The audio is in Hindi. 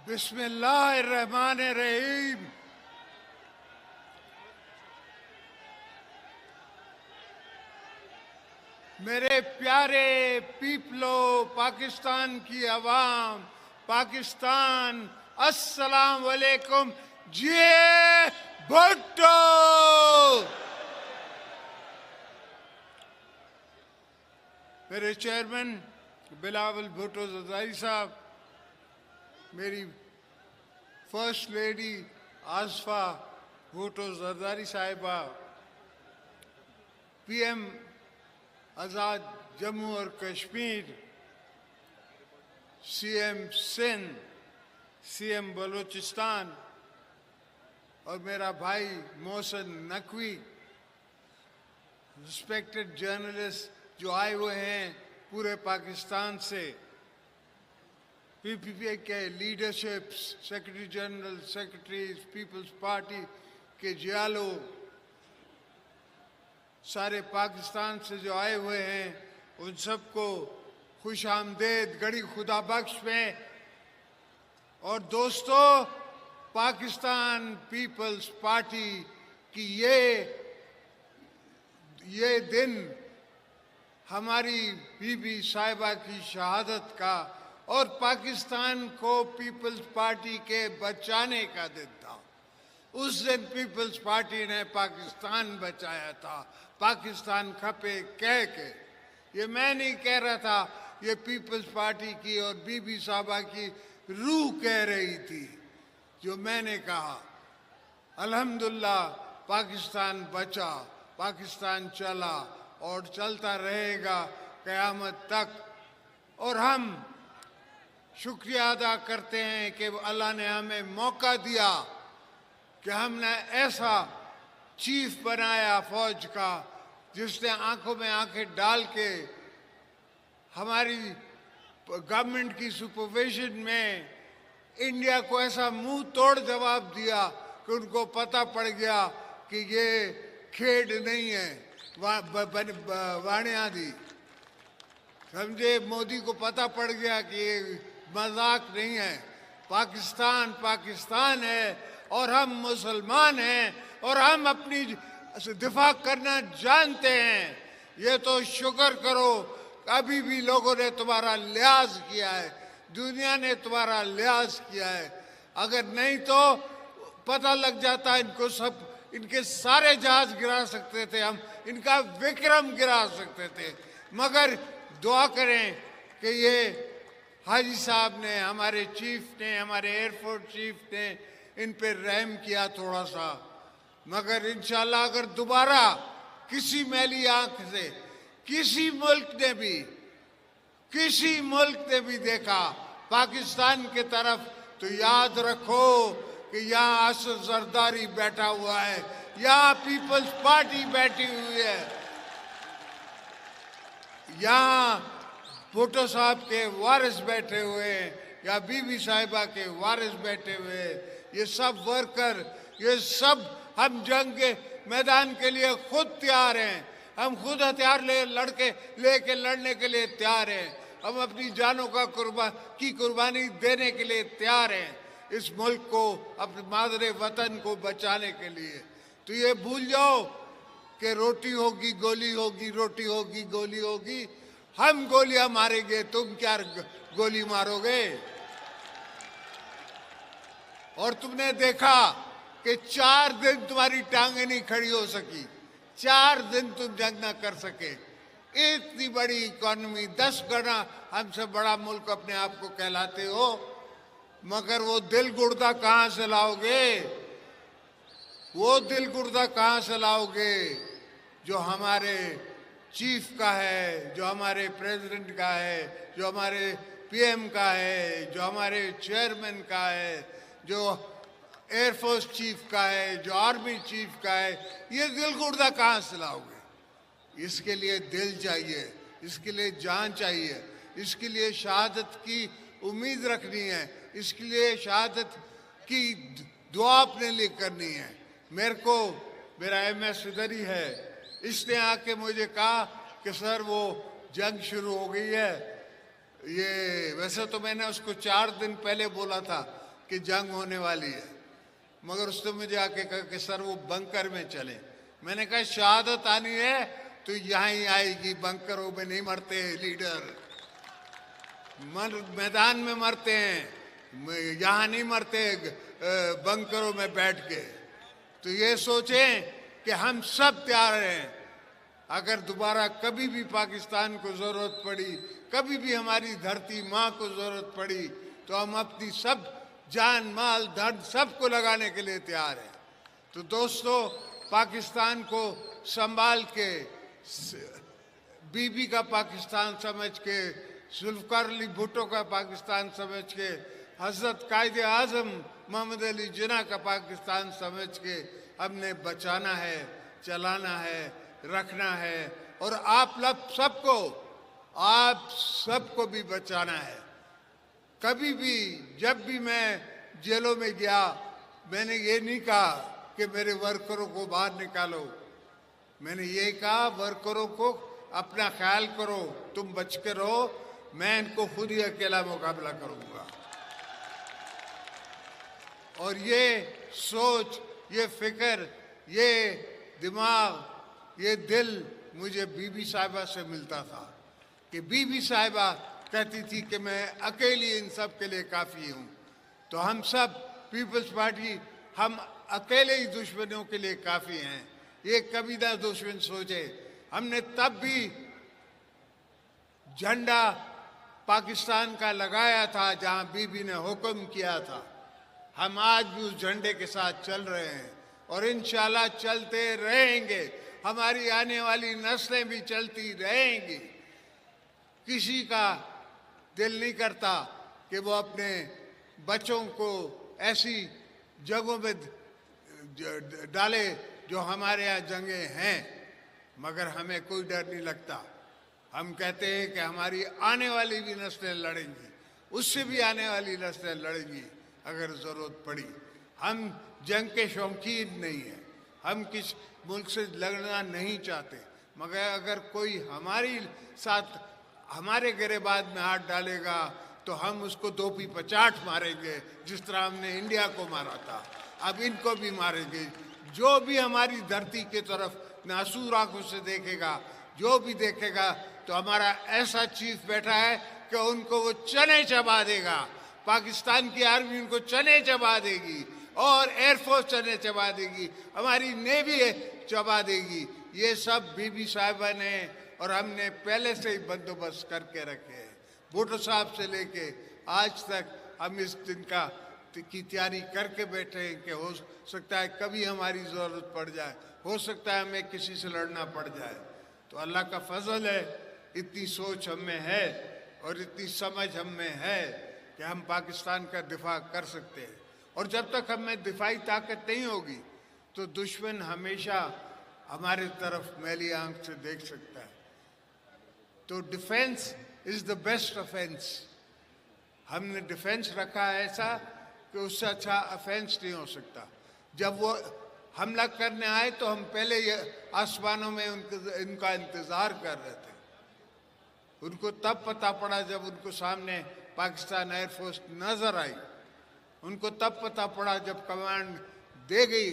बिस्मिल्लाहिर्रहमानिर्रहीम। मेरे प्यारे पीपलो, पाकिस्तान की आवाम, पाकिस्तान, अस्सलाम वालेकुम। जिए भुट्टो। मेरे चेयरमैन बिलावल भुट्टो ज़रदारी साहब, मेरी फर्स्ट लेडी आसफा भुट्टो ज़रदारी साहिबा, पीएम आज़ाद जम्मू और कश्मीर, सीएम सिंध, सीएम बलूचिस्तान और मेरा भाई मोहसिन नकवी, रिस्पेक्टेड जर्नलिस्ट जो आए हुए हैं पूरे पाकिस्तान से, पीपीपी के leaderships, secretary general, secretaries, Peoples Party के जियालो, सारे पाकिस्तान से जो आए हुए हैं उन सबको खुश आमदेद गड़ी खुदा बख्श में। और दोस्तों, पाकिस्तान पीपल्स पार्टी की ये दिन हमारी बीबी साहिबा की शहादत का और पाकिस्तान को पीपल्स पार्टी के बचाने का दिन था। उस दिन पीपल्स पार्टी ने पाकिस्तान बचाया था, पाकिस्तान खपे कह के। ये मैं नहीं कह रहा था, ये पीपल्स पार्टी की और बीबी साहिबा की रूह कह रही थी जो मैंने कहा। अल्हम्दुलिल्लाह पाकिस्तान बचा, पाकिस्तान चला और चलता रहेगा क़यामत तक। और हम शुक्रिया अदा करते हैं कि अल्लाह ने हमें मौका दिया कि हमने ऐसा चीफ बनाया फौज का जिसने आंखों में आंखें डाल के हमारी गवर्नमेंट की सुपरविजन में इंडिया को ऐसा मुंह तोड़ जवाब दिया कि उनको पता पड़ गया कि ये खेड नहीं है, वाणिया दी। समझे, मोदी को पता पड़ गया कि ये मजाक नहीं है। पाकिस्तान पाकिस्तान है और हम मुसलमान हैं और हम अपनी दिफा करना जानते हैं। ये तो शुक्र करो अभी भी लोगों ने तुम्हारा लिहाज किया है, दुनिया ने तुम्हारा लिहाज किया है। अगर नहीं तो पता लग जाता इनको सब, इनके सारे जहाज गिरा सकते थे हम, इनका विक्रम गिरा सकते थे। मगर दुआ करें कि ये हाजी साहब ने, हमारे चीफ ने, हमारे एयरफोर्स चीफ ने इन पे रहम किया थोड़ा सा। मगर इंशाल्लाह अगर दोबारा किसी मैली आंख से किसी मुल्क ने भी देखा पाकिस्तान के तरफ, तो याद रखो कि यहाँ असद जरदारी बैठा हुआ है, यहाँ पीपल्स पार्टी बैठी हुई है, यहाँ भुट्टो साहब के वारिस बैठे हुए हैं, या बीबी साहिबा के वारिस बैठे हुए हैं। ये सब वर्कर, ये सब हम जंग के मैदान के लिए खुद तैयार हैं। हम खुद हथियार लेके लड़ने के लिए तैयार हैं। हम अपनी जानों का कुर्बानी देने के लिए तैयार हैं इस मुल्क को, अपने मादरे वतन को बचाने के लिए। तो ये भूल जाओ कि रोटी होगी गोली होगी, रोटी होगी गोली होगी। हम गोलियां मारेंगे, तुम क्या गोली मारोगे? और तुमने देखा कि 4 दिन तुम्हारी टांगे नहीं खड़ी हो सकी, 4 दिन तुम जंग ना कर सके। इतनी बड़ी इकोनॉमी, 10 गुना हमसे बड़ा मुल्क अपने आप को कहलाते हो, मगर वो दिल गुर्दा कहाँ से लाओगे? वो दिल गुर्दा कहाँ से लाओगे जो हमारे चीफ का है, जो हमारे प्रेसिडेंट का है, जो हमारे पीएम का है, जो हमारे चेयरमैन का है, जो एयरफोर्स चीफ का है, जो आर्मी चीफ का है? ये दिल गुर्दा कहाँ से लाओगे? इसके लिए दिल चाहिए, इसके लिए जान चाहिए, इसके लिए शहादत की उम्मीद रखनी है, इसके लिए शहादत की दुआ अपने लिए करनी है। मेरा MS इधर ही है, इसने आके मुझे कहा कि सर वो जंग शुरू हो गई है। ये वैसे तो मैंने उसको 4 दिन पहले बोला था, कि जंग होने वाली है, मगर उसने मुझे आके कहा कि सर वो बंकर में चले। मैंने कहा शहादत आनी है तो यहाँ ही आएगी, बंकरों में नहीं मरते लीडर, मैदान में मरते हैं, यहाँ नहीं मरते बंकरों में बैठ के। तो ये सोचें कि हम सब तैयार हैं, अगर दोबारा कभी भी पाकिस्तान को जरूरत पड़ी, कभी भी हमारी धरती माँ को जरूरत पड़ी, तो हम अपनी सब जान माल धन सबको लगाने के लिए तैयार हैं। तो दोस्तों, पाकिस्तान को संभाल के, बीबी का पाकिस्तान समझ के, जुल्फ़िकार अली भुट्टो का पाकिस्तान समझ के, हज़रत कायदे आज़म मोहम्मद अली जिन्ना का पाकिस्तान समझ के हमने बचाना है, चलाना है, रखना है, और आप सबको भी बचाना है। कभी भी जब भी मैं जेलों में गया, मैंने ये नहीं कहा कि मेरे वर्करों को बाहर निकालो, मैंने ये कहा वर्करों को अपना ख्याल करो, तुम बच के रहो, मैं इनको खुद ही अकेला मुकाबला करूंगा। और ये सोच, ये फिक्र, ये दिमाग, ये दिल मुझे बीबी साहिबा से मिलता था कि बीबी साहिबा कहती थी कि मैं अकेली इन सब के लिए काफ़ी हूँ। तो हम सब पीपल्स पार्टी, हम अकेले ही दुश्मनों के लिए काफ़ी हैं, ये कभी ना दुश्मन सोचे। हमने तब भी झंडा पाकिस्तान का लगाया था जहाँ बीबी ने हुक्म किया था। हम आज भी उस झंडे के साथ चल रहे हैं और इंशाल्लाह चलते रहेंगे, हमारी आने वाली नस्लें भी चलती रहेंगी। किसी का दिल नहीं करता कि वो अपने बच्चों को ऐसी जगहों में डाले जो हमारे यहाँ जंगें हैं, मगर हमें कोई डर नहीं लगता। हम कहते हैं कि हमारी आने वाली भी नस्लें लड़ेंगी, उससे भी आने वाली नस्लें लड़ेंगी अगर ज़रूरत पड़ी। हम जंग के शौकीन नहीं हैं, हम किस मुल्क से लड़ना नहीं चाहते, मगर अगर कोई हमारी साथ हमारे गिरेबान में हाथ डालेगा तो हम उसको दो पी पचाट मारेंगे, जिस तरह हमने इंडिया को मारा था, अब इनको भी मारेंगे। जो भी हमारी धरती की तरफ नासूर आंखों से देखेगा, जो भी देखेगा, तो हमारा ऐसा चीफ बैठा है कि उनको वो चने चबा देगा। पाकिस्तान की आर्मी उनको चने चबा देगी और एयरफोर्स चने चबा देगी, हमारी नेवी चबा देगी। ये सब बीबी साहिबा ने और हमने पहले से ही बंदोबस्त करके रखे हैं। भुट्टो साहब से लेके आज तक हम इस दिन की तैयारी करके बैठे हैं कि हो सकता है कभी हमारी ज़रूरत पड़ जाए, हो सकता है हमें किसी से लड़ना पड़ जाए। तो अल्लाह का फजल है, इतनी सोच हम में है और इतनी समझ हम में है कि हम पाकिस्तान का दिफा कर सकते हैं। और जब तक हमें दिफाई ताकत नहीं होगी तो दुश्मन हमेशा हमारे तरफ मैली आंख से देख सकता है। तो defence is the best offence. हमने डिफेंस रखा है ऐसा कि उससे अच्छा ऑफेंस नहीं हो सकता। जब वो हमला करने आए तो हम पहले ये आसमानों में इनका इंतज़ार कर रहे थे। उनको तब पता पड़ा जब उनको सामने पाकिस्तान एयरफोर्स नज़र आई, उनको तब पता पड़ा जब कमांड दे गई